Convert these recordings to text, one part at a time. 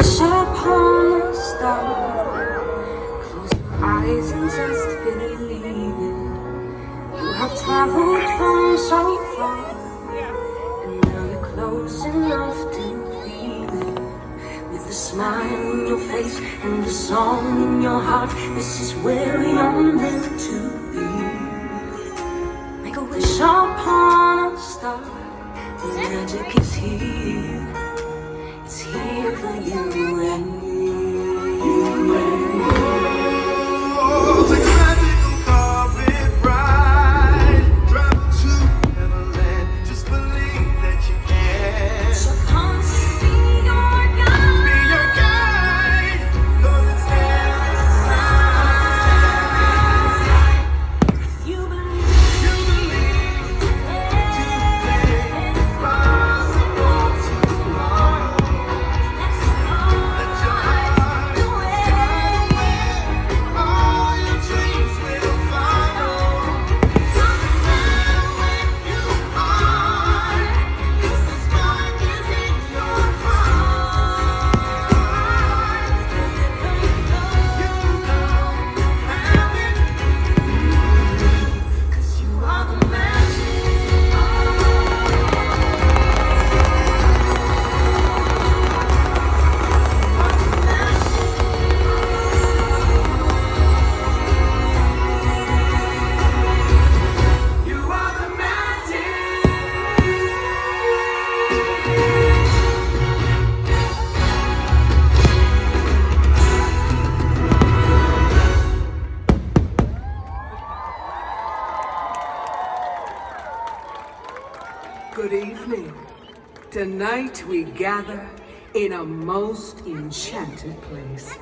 wish upon a star. Close your eyes and just believe it. You have traveled from so far, and now you're close enough to feel it. With a smile on your face and a song in your heart, this is where you're meant to be. Make a wish upon a star. The magic is here. It's here for you and me. Oh, like a magical carpet ride. Travel to Neverland. Just believe that you can. So come be your guide. Be your guide. 'Cause it's there inside. You believe. You believe today is possible tomorrow. Let your heart go away. All your dreams will follow. Don't matter when you are, 'cause the spark is in your heart. You know, have it, 'cause you are the magic. You are the magic. Good evening. Tonight we gather in a most enchanted place.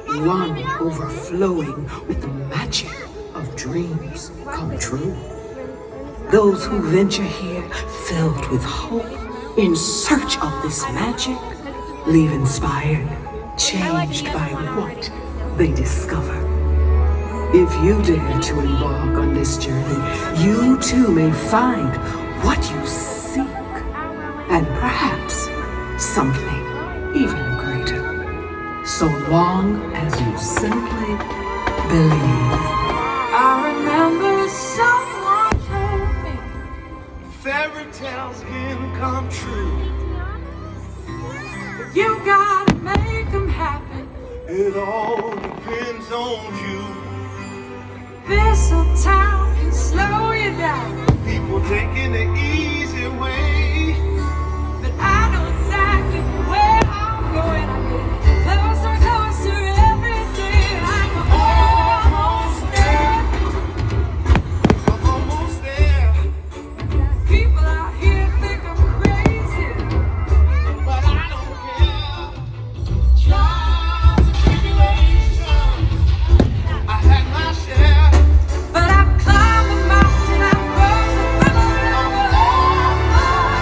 One overflowing with the magic of dreams come true. Those who venture here filled with hope in search of this magic leave inspired, changed by what they discover. If you dare to embark on this journey, you too may find what you seek, and perhaps something even greater. So long as you simply believe. I remember someone told me Fairy tales can come true. you gotta make them happen. It all depends on you. This old town can slow you down, People taking the easy way. but I know exactly where I'm going. I get closer, closer every day. I'm almost there. I'm almost there, People out here think I'm crazy, but I don't care. Trials and tribulations, I had my share. but I've climbed the mountain, I've crossed the river, and I'm almost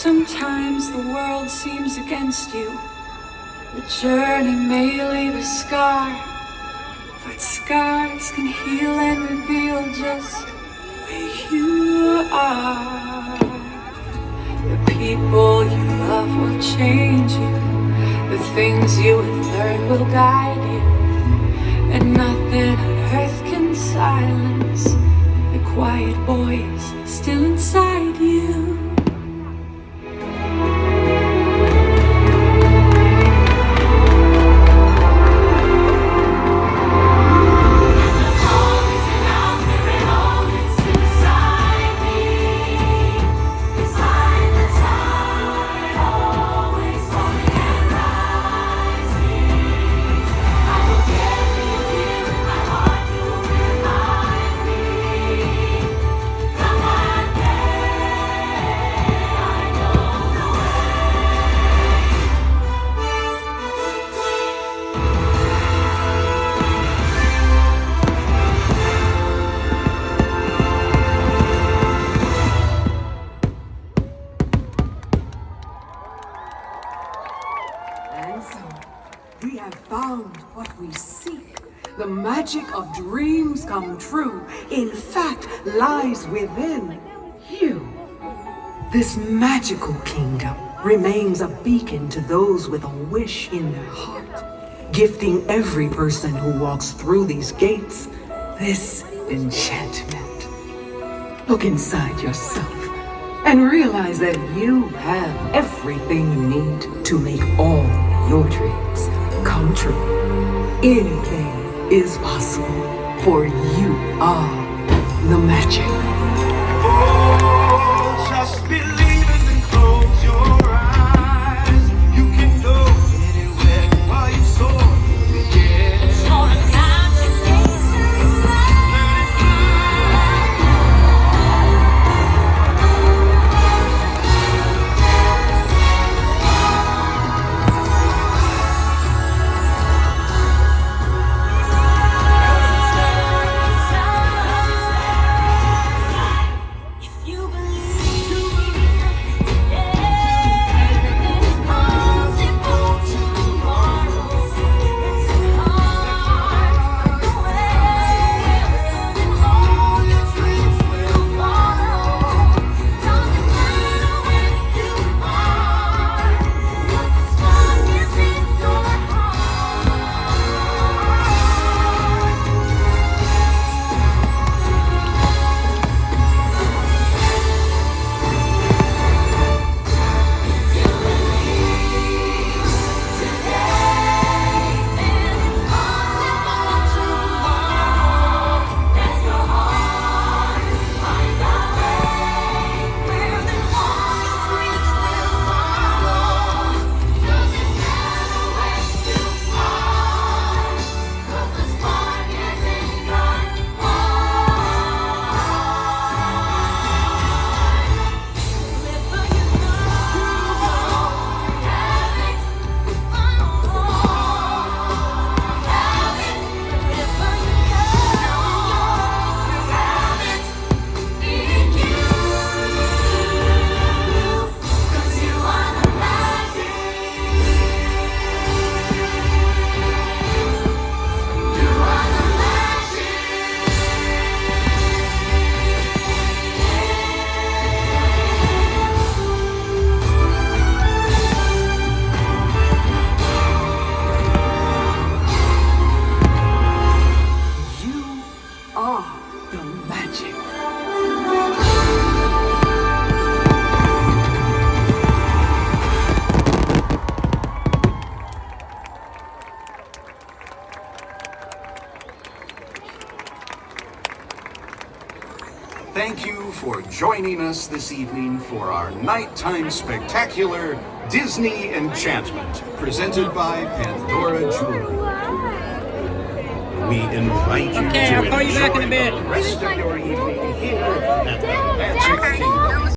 Sometimes the world seems against you. The journey may leave a scar, but scars can heal and reveal just where you are. The people you love will change you. The things you have learned will guide you. And nothing on earth can silence the quiet voice still inside you. And so, we have found what we seek. The magic of dreams come true, in fact, lies within you. This magical kingdom remains a beacon to those with a wish in their heart, gifting every person who walks through these gates this enchantment. Look inside yourself and realize that you have everything you need to make all your dreams come true. Anything is possible, for you are the magic. Oh, just believe it and close your eyes. You can go anywhere while you soar. Yeah. Thank you for joining us this evening for our nighttime spectacular Disney Enchantment, presented by Pandora Jewelry. We invite you to I'll call you back in a enjoy bit. the rest of your evening here